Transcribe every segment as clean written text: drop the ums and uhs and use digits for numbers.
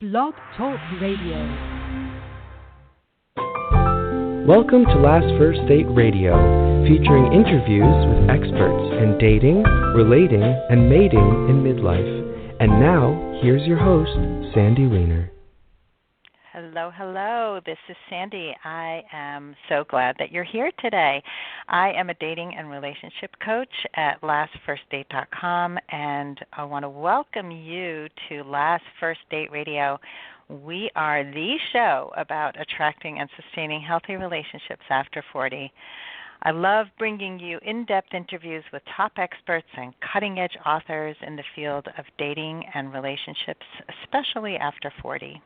Blog Talk Radio. Welcome to Last First Date Radio, featuring interviews with experts in dating, relating, and mating in midlife. And now, here's your host, Sandy Weiner. Hello, hello. This is Sandy. I am so glad that you're here today. I am a dating and relationship coach at lastfirstdate.com, and I want to welcome you to Last First Date Radio. We are the show about attracting and sustaining healthy relationships after 40. I love bringing you in-depth interviews with top experts and cutting-edge authors in the field of dating and relationships, especially after 40.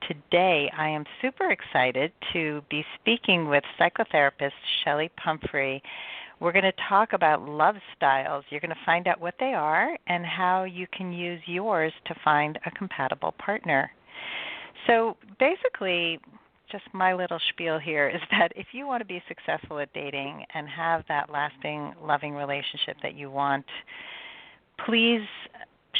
Today, I am super excited to be speaking with psychotherapist Chelli Pumphrey. We're going to talk about love styles. You're going to find out what they are and how you can use yours to find a compatible partner. So basically, just my little spiel here is that if you want to be successful at dating and have that lasting, loving relationship that you want, please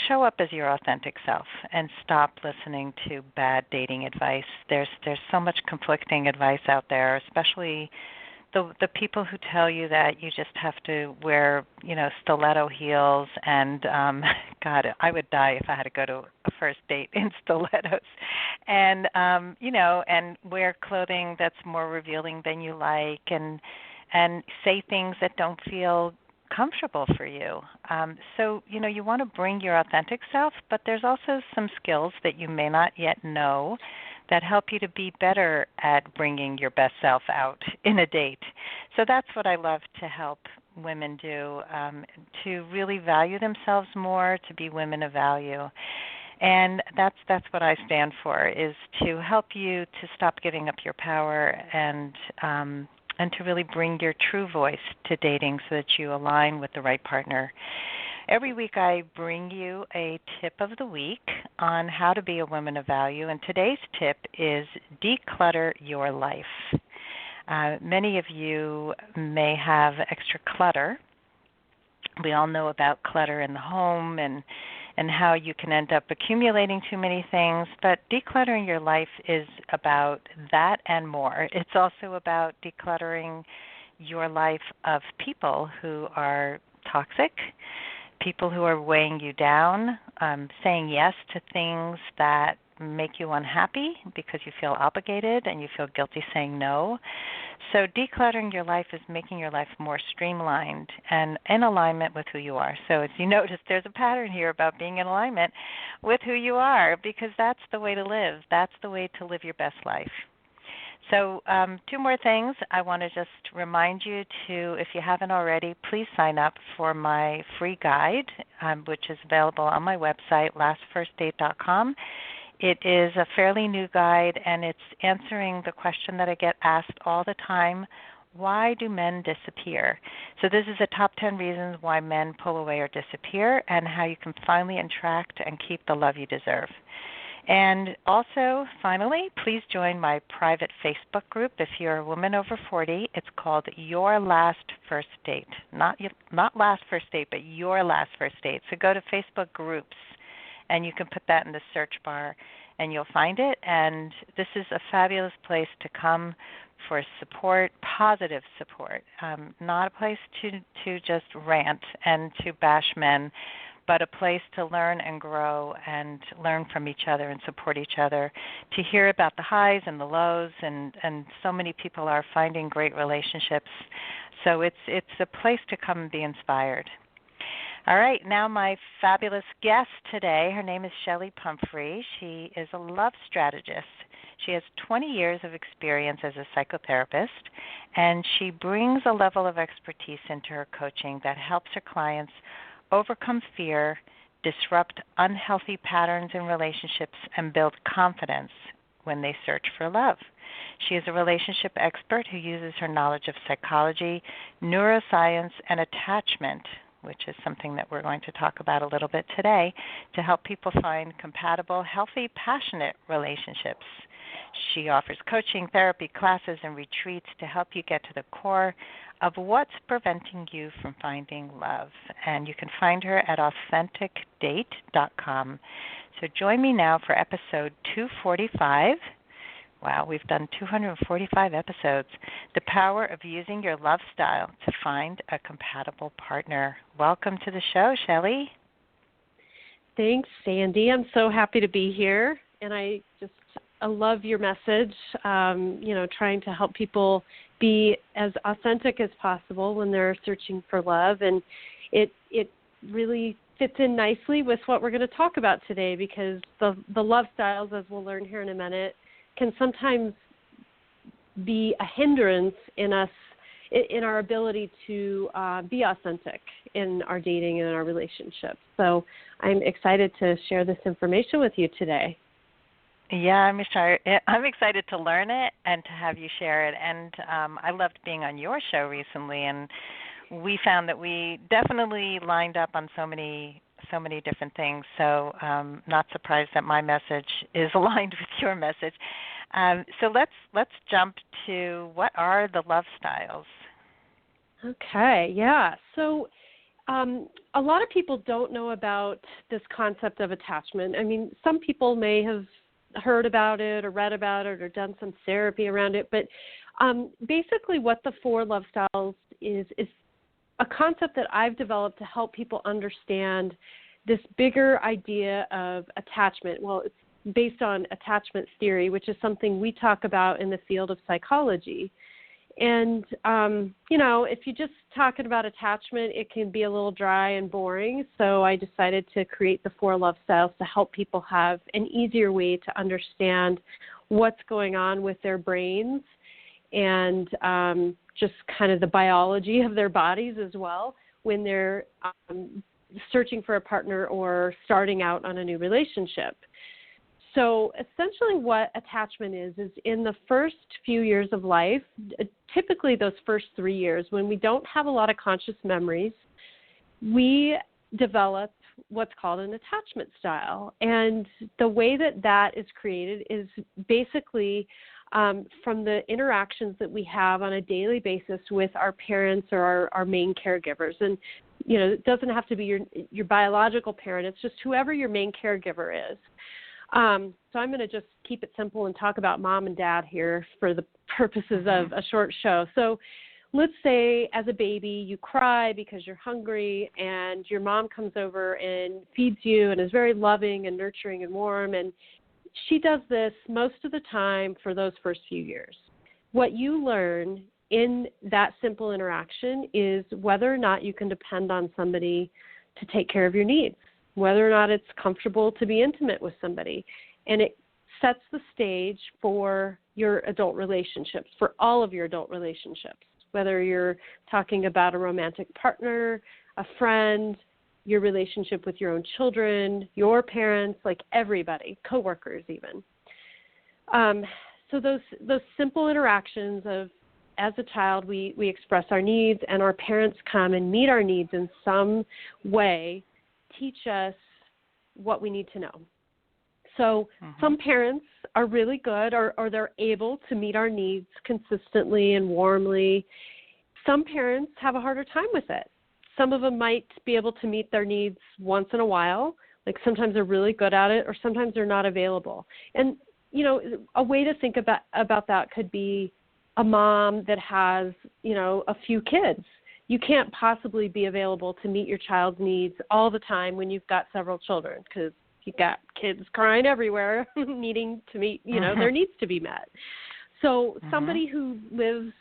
show up as your authentic self and stop listening to bad dating advice. There's so much conflicting advice out there, especially the people who tell you that you just have to wear, stiletto heels and God, I would die if I had to go to a first date in stilettos. And and wear clothing that's more revealing than you like and say things that don't feel comfortable for you. So you want to bring your authentic self, but there's also some skills that you may not yet know that help you to be better at bringing your best self out in a date. So that's what I love to help women do, to really value themselves more, to be women of value. And that's what I stand for, is to help you to stop giving up your power and to really bring your true voice to dating so that you align with the right partner. Every week I bring you a tip of the week on how to be a woman of value, and today's tip is declutter your life. Many of you may have extra clutter. We all know about clutter in the home and how you can end up accumulating too many things, but decluttering your life is about that and more. It's also about decluttering your life of people who are toxic, people who are weighing you down, saying yes to things that make you unhappy because you feel obligated and you feel guilty saying no. So decluttering your life is making your life more streamlined and in alignment with who you are. So as you notice, there's a pattern here about being in alignment with who you are, because that's the way to live. That's the way to live your best life. So two more things. I want to just remind you to, if you haven't already, please sign up for my free guide, which is available on my website, lastfirstdate.com. It is a fairly new guide, and it's answering the question that I get asked all the time: why do men disappear? So this is the top 10 reasons why men pull away or disappear, and how you can finally attract and keep the love you deserve. And also, finally, please join my private Facebook group if you're a woman over 40. It's called Your Last First Date. Not Last First Date, but Your Last First Date. So go to Facebook groups, and you can put that in the search bar, and you'll find it. And this is a fabulous place to come for support, positive support, not a place to just rant and to bash men, but a place to learn and grow and learn from each other and support each other, to hear about the highs and the lows, and so many people are finding great relationships. So it's a place to come and be inspired. All right, now my fabulous guest today, her name is Chelli Pumphrey. She is a love strategist. She has 20 years of experience as a psychotherapist, and she brings a level of expertise into her coaching that helps her clients overcome fear, disrupt unhealthy patterns in relationships, and build confidence when they search for love. She is a relationship expert who uses her knowledge of psychology, neuroscience, and attachment, which is something that we're going to talk about a little bit today, to help people find compatible, healthy, passionate relationships. She offers coaching, therapy, classes, and retreats to help you get to the core of what's preventing you from finding love. And you can find her at authenticdate.com. So join me now for episode 245. Wow, we've done 245 episodes. The power of using your love style to find a compatible partner. Welcome to the show, Chelli. Thanks, Sandy. I'm so happy to be here, and I love your message, trying to help people be as authentic as possible when they're searching for love, and it really fits in nicely with what we're going to talk about today, because the love styles, as we'll learn here in a minute, can sometimes be a hindrance in our ability to be authentic in our dating and in our relationships. So I'm excited to share this information with you today. Yeah, I'm excited to learn it and to have you share it. And I loved being on your show recently, and we found that we definitely lined up on so many different things. So not surprised that my message is aligned with your message. So let's jump to, what are the love styles? Okay, yeah. So a lot of people don't know about this concept of attachment. I mean, some people may have heard about it or read about it or done some therapy around it, but basically what the 4 love styles is a concept that I've developed to help people understand this bigger idea of attachment. Well, it's based on attachment theory, which is something we talk about in the field of psychology. And, if you're just talking about attachment, it can be a little dry and boring. So I decided to create the 4 love styles to help people have an easier way to understand what's going on with their brains and just kind of the biology of their bodies as well when they're searching for a partner or starting out on a new relationship. So essentially what attachment is in the first few years of life, typically those first 3 years, when we don't have a lot of conscious memories, we develop what's called an attachment style. And the way that is created is basically from the interactions that we have on a daily basis with our parents or our main caregivers. And, it doesn't have to be your biological parent. It's just whoever your main caregiver is. So I'm going to just keep it simple and talk about mom and dad here for the purposes of a short show. So let's say as a baby you cry because you're hungry and your mom comes over and feeds you and is very loving and nurturing and warm, and she does this most of the time for those first few years. What you learn in that simple interaction is whether or not you can depend on somebody to take care of your needs, whether or not it's comfortable to be intimate with somebody. And it sets the stage for your adult relationships, for all of your adult relationships, whether you're talking about a romantic partner, a friend, your relationship with your own children, your parents, like everybody, coworkers even. So those simple interactions of, as a child, we express our needs, and our parents come and meet our needs in some way, teach us what we need to know. So some parents are really good or they're able to meet our needs consistently and warmly. Some parents have a harder time with it. Some of them might be able to meet their needs once in a while. Like sometimes they're really good at it or sometimes they're not available. And, a way to think about that could be a mom that has, a few kids. You can't possibly be available to meet your child's needs all the time when you've got several children, because you've got kids crying everywhere needing to meet, their needs to be met. So somebody who lives,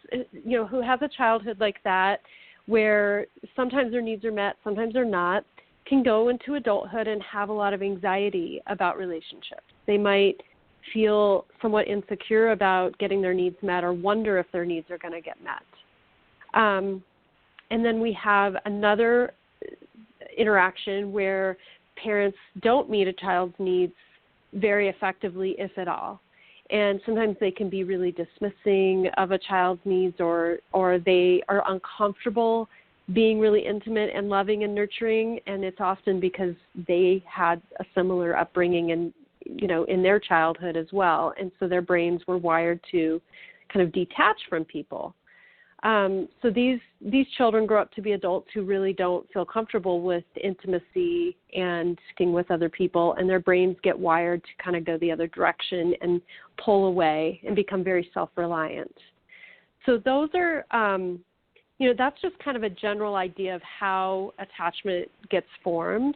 who has a childhood like that, where sometimes their needs are met, sometimes they're not, can go into adulthood and have a lot of anxiety about relationships. They might feel somewhat insecure about getting their needs met or wonder if their needs are going to get met. And then we have another interaction where parents don't meet a child's needs very effectively, if at all. And sometimes they can be really dismissing of a child's needs, or they are uncomfortable being really intimate and loving and nurturing, and it's often because they had a similar upbringing in their childhood as well, and so their brains were wired to kind of detach from people. So these children grow up to be adults who really don't feel comfortable with intimacy and being with other people, and their brains get wired to kind of go the other direction and pull away and become very self-reliant. So those are, that's just kind of a general idea of how attachment gets formed.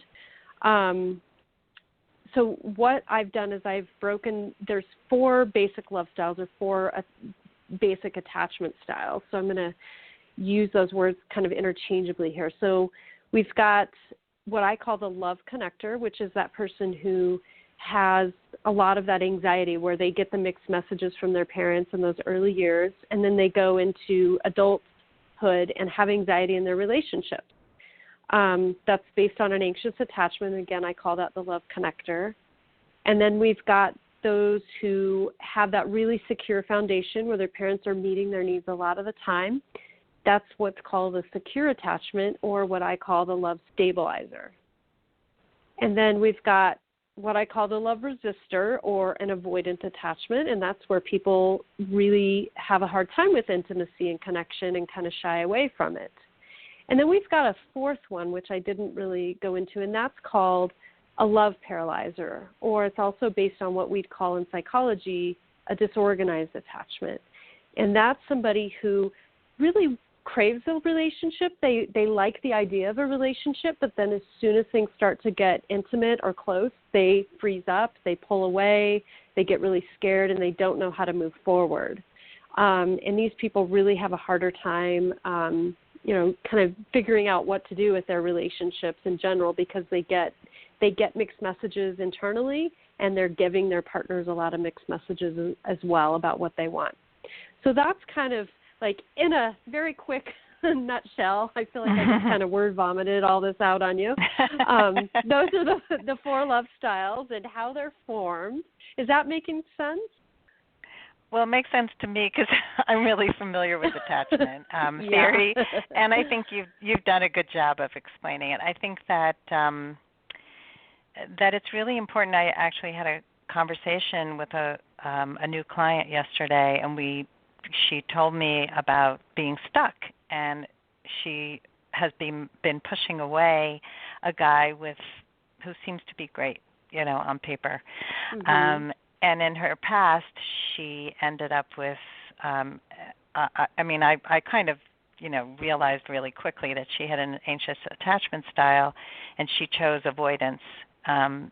So what I've done is there's 4 basic love styles or 4 basic attachment styles. So I'm going to use those words kind of interchangeably here. So we've got what I call the love connector, which is that person who has a lot of that anxiety where they get the mixed messages from their parents in those early years, and then they go into adulthood and have anxiety in their relationships. That's based on an anxious attachment. Again, I call that the love connector. And then we've got those who have that really secure foundation where their parents are meeting their needs a lot of the time. That's what's called a secure attachment, or what I call the love stabilizer. And then we've got what I call the love resistor, or an avoidant attachment, and that's where people really have a hard time with intimacy and connection and kind of shy away from it. And then we've got a 4th one, which I didn't really go into, and that's called a love paralyzer, or it's also based on what we'd call in psychology a disorganized attachment. And that's somebody who really craves a relationship. They like the idea of a relationship, but then as soon as things start to get intimate or close, they freeze up, they pull away, they get really scared, and they don't know how to move forward. And these people really have a harder time kind of figuring out what to do with their relationships in general, because they get mixed messages internally, and they're giving their partners a lot of mixed messages as well about what they want. So that's kind of like in a very quick nutshell. I feel like I just kind of word vomited all this out on you. Those are the 4 love styles and how they're formed. Is that making sense? Well, it makes sense to me because I'm really familiar with attachment theory, and I think you've done a good job of explaining it. I think that that it's really important. I actually had a conversation with a new client yesterday, and she told me about being stuck, and she has been pushing away a guy who seems to be great, on paper. Mm-hmm. And in her past, she ended up with, I kind of, realized really quickly that she had an anxious attachment style, and she chose avoidance,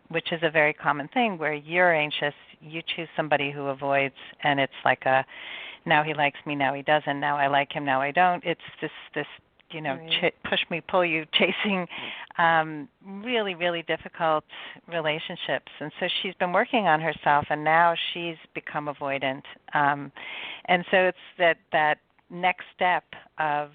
which is a very common thing where you're anxious, you choose somebody who avoids, and it's like now he likes me, now he doesn't, now I like him, now I don't. It's this right. Push me, pull you, chasing really, really difficult relationships. And so she's been working on herself, and now she's become avoidant. And so it's that next step of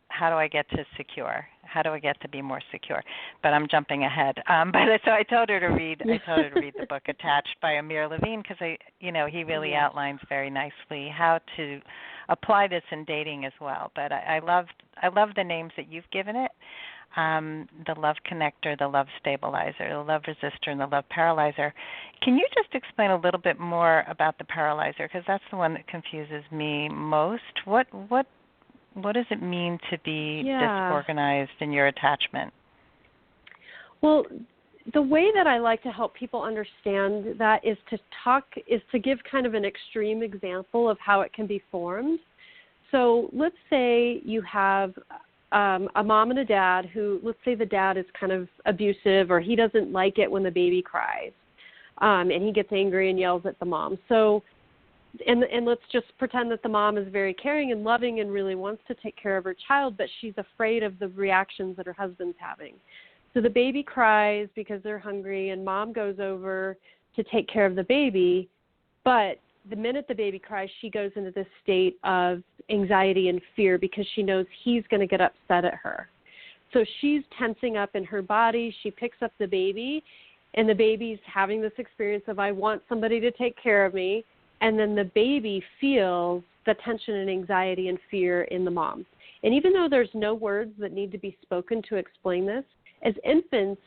how do I get to secure? How do I get to be more secure? But I'm jumping ahead. So I told her to read the book Attached by Amir Levine, because he really outlines very nicely how to apply this in dating as well. But I love the names that you've given it. The love connector, the love stabilizer, the love resistor, and the love paralyzer. Can you just explain a little bit more about the paralyzer? Because that's the one that confuses me most. What does it mean to be disorganized in your attachment? Well, the way that I like to help people understand that is to give kind of an extreme example of how it can be formed. So let's say you have a mom and a dad who, let's say the dad is kind of abusive, or he doesn't like it when the baby cries, and he gets angry and yells at the mom. So And let's just pretend that the mom is very caring and loving and really wants to take care of her child, but she's afraid of the reactions that her husband's having. So the baby cries because they're hungry, and mom goes over to take care of the baby, but the minute the baby cries, she goes into this state of anxiety and fear because she knows he's going to get upset at her. So she's tensing up in her body. She picks up the baby, and the baby's having this experience of, I want somebody to take care of me. And then the baby feels the tension and anxiety and fear in the mom. And even though there's no words that need to be spoken to explain this, as infants,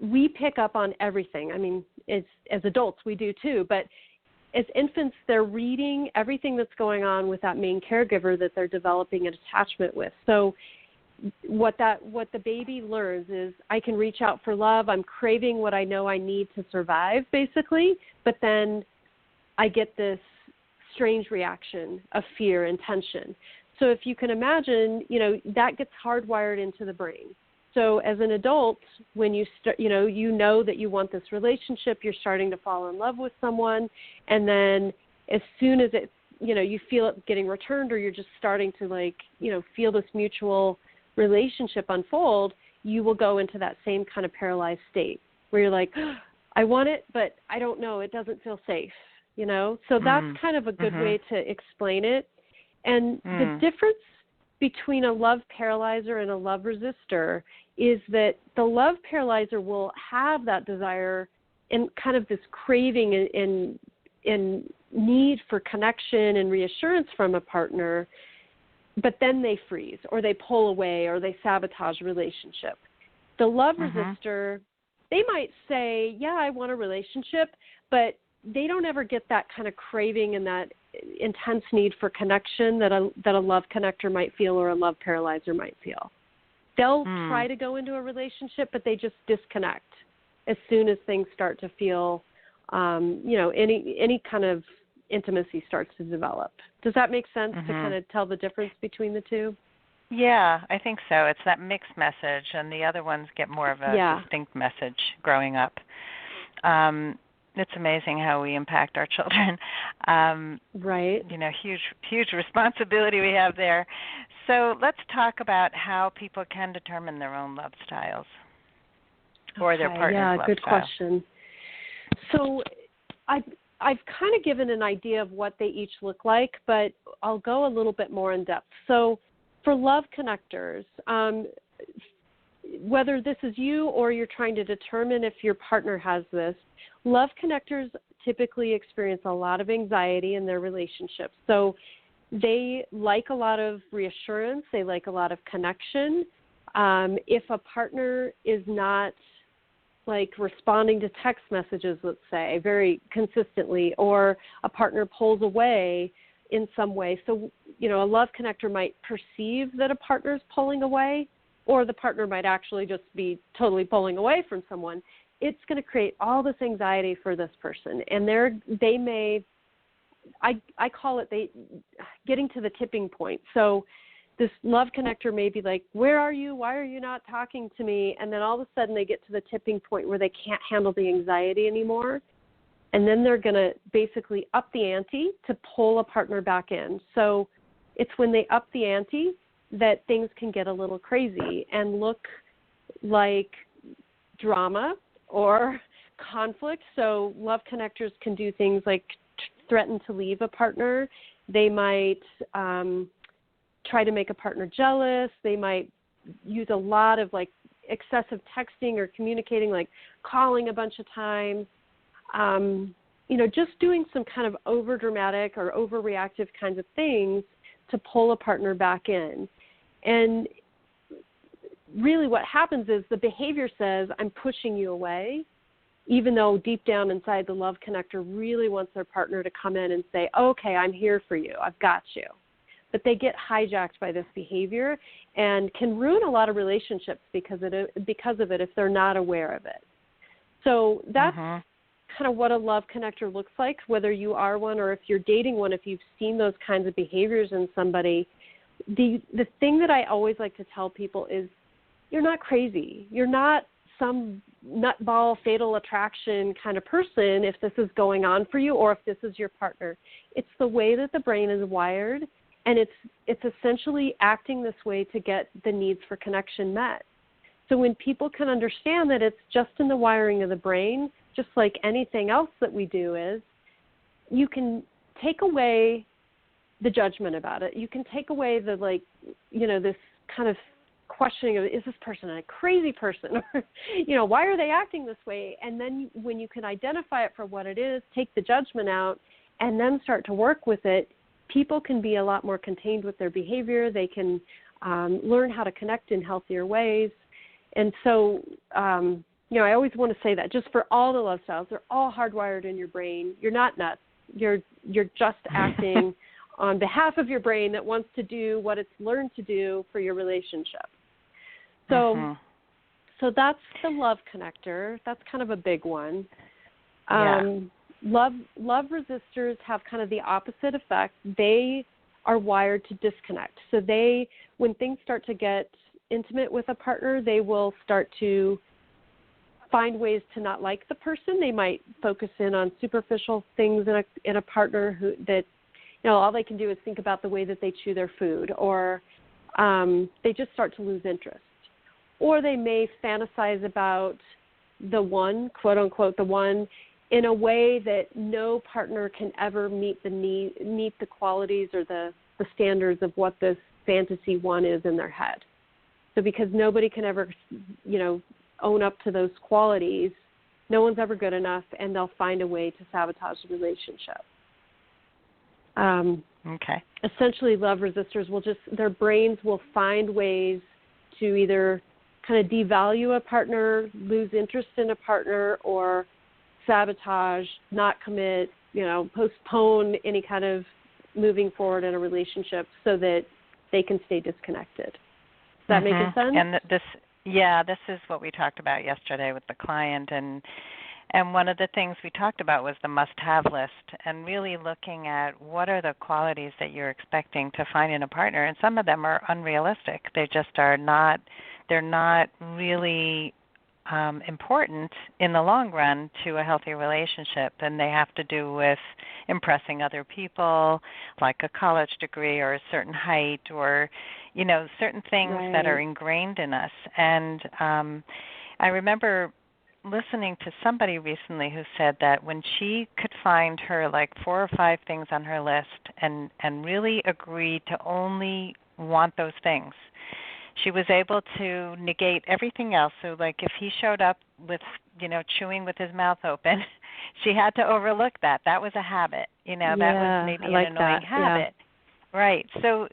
we pick up on everything. I mean, as adults, we do too. But as infants, they're reading everything that's going on with that main caregiver that they're developing an attachment with. So what the baby learns is, I can reach out for love. I'm craving what I know I need to survive, basically. But then I get this strange reaction of fear and tension. So if you can imagine, that gets hardwired into the brain. So as an adult, when you know that you want this relationship, you're starting to fall in love with someone, and then as soon as it, you feel it getting returned, or you're just starting to feel this mutual relationship unfold, you will go into that same kind of paralyzed state where you're like, oh, I want it, but I don't know, it doesn't feel safe, So that's kind of a good way to explain it. And the difference between a love paralyzer and a love resistor is that the love paralyzer will have that desire and kind of this craving and need for connection and reassurance from a partner, but then they freeze or they pull away or they sabotage a relationship. The love resistor, they might say, yeah, I want a relationship, but they don't ever get that kind of craving and that intense need for connection that a love connector might feel or a love paralyzer might feel. They'll try to go into a relationship, but they just disconnect as soon as things start to feel, any kind of intimacy starts to develop. Does that make sense to kind of tell the difference between the two? Yeah, I think so. It's that mixed message, and the other ones get more of a distinct message growing up. It's amazing how we impact our children. Right. Huge responsibility we have there. So let's talk about how people can determine their own love styles or their partner's love good style. Question. So I've kind of given an idea of what they each look like, but I'll go a little bit more in depth. So for love connectors, whether this is you or you're trying to determine if your partner has this, love connectors typically experience a lot of anxiety in their relationships. So they like a lot of reassurance. They like a lot of connection. If a partner is not responding to text messages, let's say, very consistently, or a partner pulls away in some way. So, a love connector might perceive that a partner's pulling away, or the partner might actually just be totally pulling away from someone. It's going to create all this anxiety for this person. And they may, I call it getting to the tipping point. So this love connector may be like, where are you? Why are you not talking to me? And then all of a sudden they get to the tipping point where they can't handle the anxiety anymore. And then they're going to basically up the ante to pull a partner back in. So it's when they up the ante that things can get a little crazy and look like drama or conflict. So love connectors can do things like threaten to leave a partner. They might try to make a partner jealous. They might use a lot of excessive texting or communicating, like calling a bunch of times. Just doing some kind of overdramatic or overreactive kinds of things to pull a partner back in. And really what happens is the behavior says, I'm pushing you away, even though deep down inside the love connector really wants their partner to come in and say, okay, I'm here for you. I've got you. But they get hijacked by this behavior and can ruin a lot of relationships because of it if they're not aware of it. So that's kind of what a love connector looks like, whether you are one or if you're dating one. If you've seen those kinds of behaviors in somebody, the thing that I always like to tell people is, you're not crazy. You're not some nutball fatal attraction kind of person if this is going on for you or if this is your partner. It's the way that the brain is wired, and it's essentially acting this way to get the needs for connection met. So when people can understand that it's just in the wiring of the brain, just like anything else that we do is, you can take away the judgment about it. You can take away the this kind of questioning of, is this person a crazy person? Or, why are they acting this way? And then when you can identify it for what it is, take the judgment out, and then start to work with it, people can be a lot more contained with their behavior. They can learn how to connect in healthier ways. And so, I always want to say that just for all the love styles, they're all hardwired in your brain. You're not nuts. You're just acting on behalf of your brain that wants to do what it's learned to do for your relationship. So so that's the love connector. That's kind of a big one. Love resistors have kind of the opposite effect. They are wired to disconnect. So when things start to get intimate with a partner, they will start to find ways to not like the person. They might focus in on superficial things in a partner that, all they can do is think about the way that they chew their food, or they just start to lose interest. Or they may fantasize about the one, quote unquote, the one, in a way that no partner can ever meet the qualities or the standards of what this fantasy one is in their head. So because nobody can ever, own up to those qualities, no one's ever good enough, and they'll find a way to sabotage the relationship. Essentially, love resistors their brains will find ways to either kind of devalue a partner, lose interest in a partner, or sabotage, not commit, postpone any kind of moving forward in a relationship so that they can stay disconnected. Does that make sense? And this is what we talked about yesterday with the client, and one of the things we talked about was the must-have list, and really looking at what are the qualities that you're expecting to find in a partner, and some of them are unrealistic. They just are not. They're not really important in the long run to a healthy relationship, and they have to do with impressing other people, like a college degree or a certain height, or certain things that are ingrained in us. And I remember listening to somebody recently who said that when she could find her like 4 or 5 things on her list and really agree to only want those things, she was able to negate everything else. So like if he showed up with, chewing with his mouth open, she had to overlook that. That was a habit. That was maybe an annoying habit. Yeah. Right. So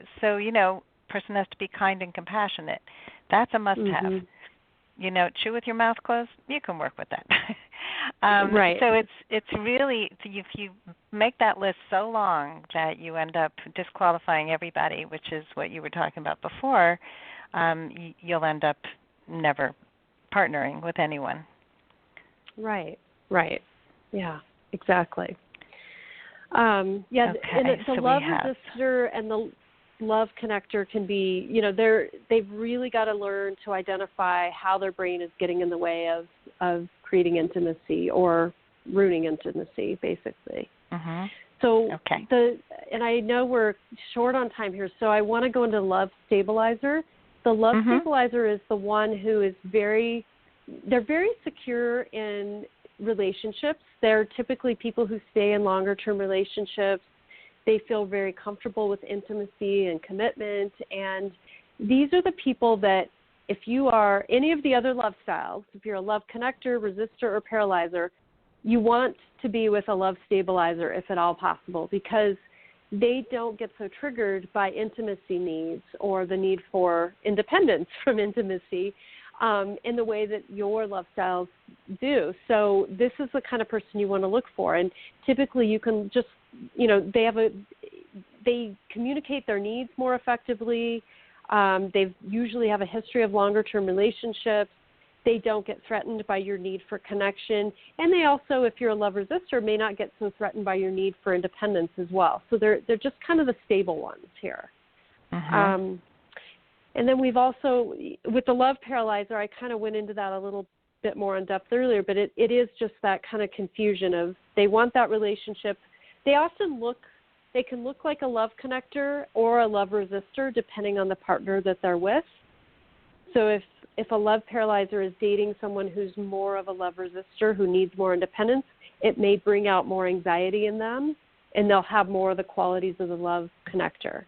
person has to be kind and compassionate. That's a must-have. Chew with your mouth closed, you can work with that. Right. So it's really, if you make that list so long that you end up disqualifying everybody, which is what you were talking about before, you'll end up never partnering with anyone. Right. Yeah, exactly. And the love resistor and the love connector can be, they've really got to learn to identify how their brain is getting in the way of creating intimacy or ruining intimacy, basically. So and I know we're short on time here, so I want to go into love stabilizer. The love stabilizer is the one who is they're very secure in relationships. They're typically people who stay in longer term relationships. They feel very comfortable with intimacy and commitment. And these are the people that if you are any of the other love styles, if you're a love connector, resistor, or paralyzer, you want to be with a love stabilizer if at all possible, because they don't get so triggered by intimacy needs or the need for independence from intimacy in the way that your love styles do. So this is the kind of person you want to look for. And typically you can just, they communicate their needs more effectively. They usually have a history of longer term relationships. They don't get threatened by your need for connection. And they also, if you're a love resistor, may not get so threatened by your need for independence as well. So they're just kind of the stable ones here. And then we've also, with the love paralyzer, I kind of went into that a little bit more in depth earlier, but it is just that kind of confusion of they want that relationship. They often they can look like a love connector or a love resistor depending on the partner that they're with. So if a love paralyzer is dating someone who's more of a love resistor who needs more independence, it may bring out more anxiety in them, and they'll have more of the qualities of the love connector.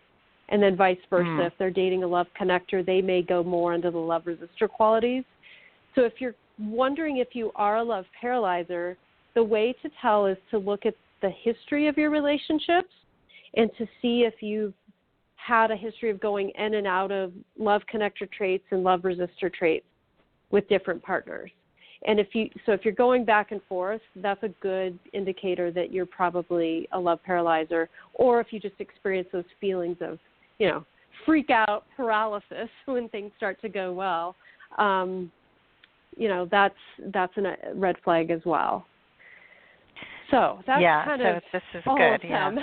And then vice versa. If they're dating a love connector, they may go more into the love resistor qualities. So if you're wondering if you are a love paralyzer, the way to tell is to look at the history of your relationships and to see if you've had a history of going in and out of love connector traits and love resistor traits with different partners. And if you're going back and forth, that's a good indicator that you're probably a love paralyzer. Or if you just experience those feelings of, freak out paralysis when things start to go well, that's a red flag as well. So that's kind of this is all good. of them.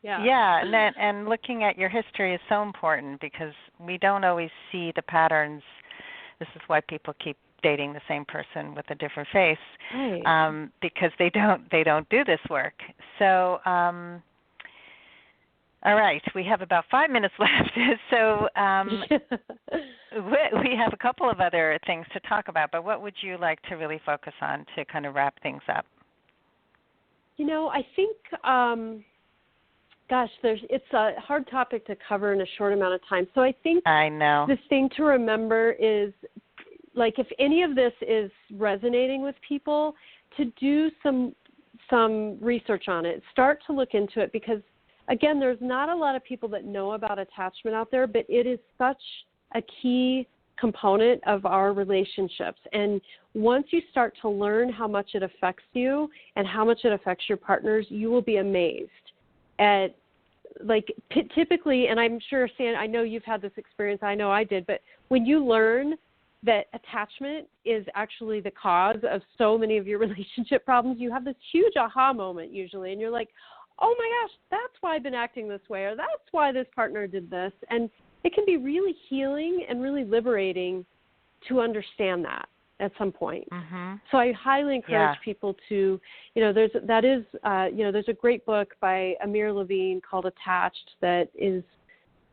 And looking at your history is so important because we don't always see the patterns. This is why people keep dating the same person with a different face, right. because they don't do this work. So, all right, we have about 5 minutes left. So we have a couple of other things to talk about, but what would you like to really focus on to kind of wrap things up? I think, it's a hard topic to cover in a short amount of time. So I think the thing to remember is, like, if any of this is resonating with people, to do some research on it. Start to look into it because, again, there's not a lot of people that know about attachment out there, but it is such a key component of our relationships. And once you start to learn how much it affects you and how much it affects your partners, you will be amazed at, like, typically, and I'm sure, Stan, I know you've had this experience, I know I did, but when you learn that attachment is actually the cause of so many of your relationship problems, you have this huge aha moment usually, and you're like, oh my gosh, that's why I've been acting this way, or that's why this partner did this. And it can be really healing and really liberating to understand that at some point. Mm-hmm. So I highly encourage people to, there's a great book by Amir Levine called Attached that is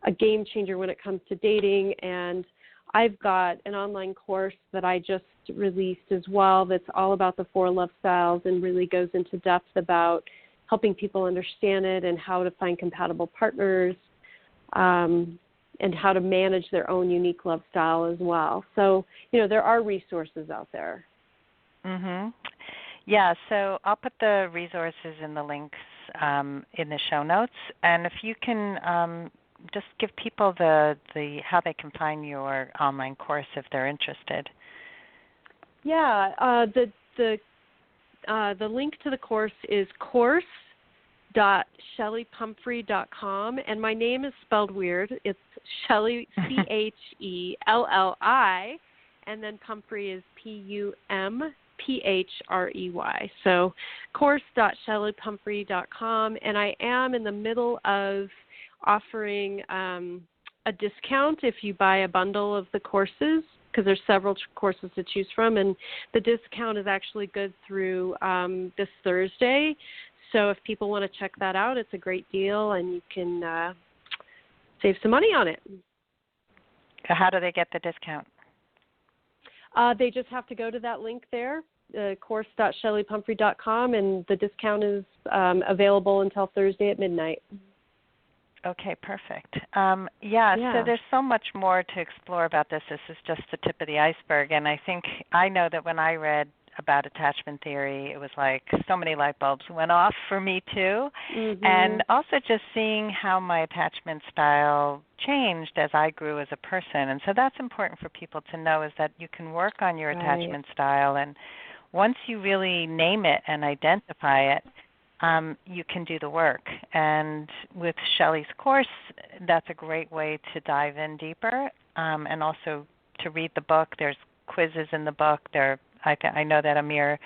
a game changer when it comes to dating. And I've got an online course that I just released as well that's all about the 4 love styles and really goes into depth about helping people understand it and how to find compatible partners, and how to manage their own unique love style as well. So, there are resources out there. Mm-hmm. Yeah, so I'll put the resources in the links in the show notes. And if you can just give people the how they can find your online course if they're interested. Yeah, the link to the course is course.chellipumphrey.com, and my name is spelled weird. It's Chelli, Chelli, and then Pumphrey is Pumphray. So course.chellipumphrey.com, and I am in the middle of offering a discount if you buy a bundle of the courses, because there's several courses to choose from, and the discount is actually good through this Thursday. So if people want to check that out, it's a great deal, and you can save some money on it. How do they get the discount? They just have to go to that link there, course.chellipumphrey.com, and the discount is available until Thursday at midnight. Okay, perfect. So there's so much more to explore about this. This is just the tip of the iceberg. And I know that when I read about attachment theory, it was like so many light bulbs went off for me too. Mm-hmm. And also just seeing how my attachment style changed as I grew as a person. And so that's important for people to know, is that you can work on your attachment style. And once you really name it and identify it, you can do the work. And with Chelli's course, that's a great way to dive in deeper, and also to read the book. There's quizzes in the book. I know that Amir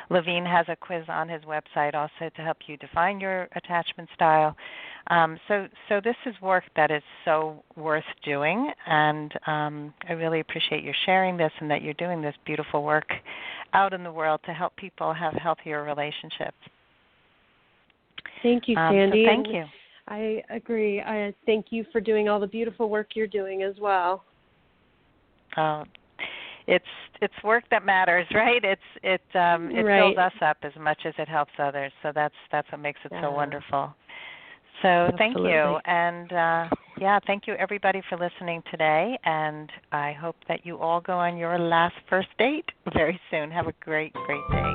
Levine has a quiz on his website also to help you define your attachment style. So this is work that is so worth doing, and I really appreciate your sharing this and that you're doing this beautiful work out in the world to help people have healthier relationships. Thank you, Sandy. So thank you. I agree. I thank you for doing all the beautiful work you're doing as well. It's work that matters, right? It fills us up as much as it helps others. So that's what makes it so wonderful. So Thank you, and thank you everybody for listening today. And I hope that you all go on your last first date very soon. Have a great, great day.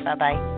Bye bye.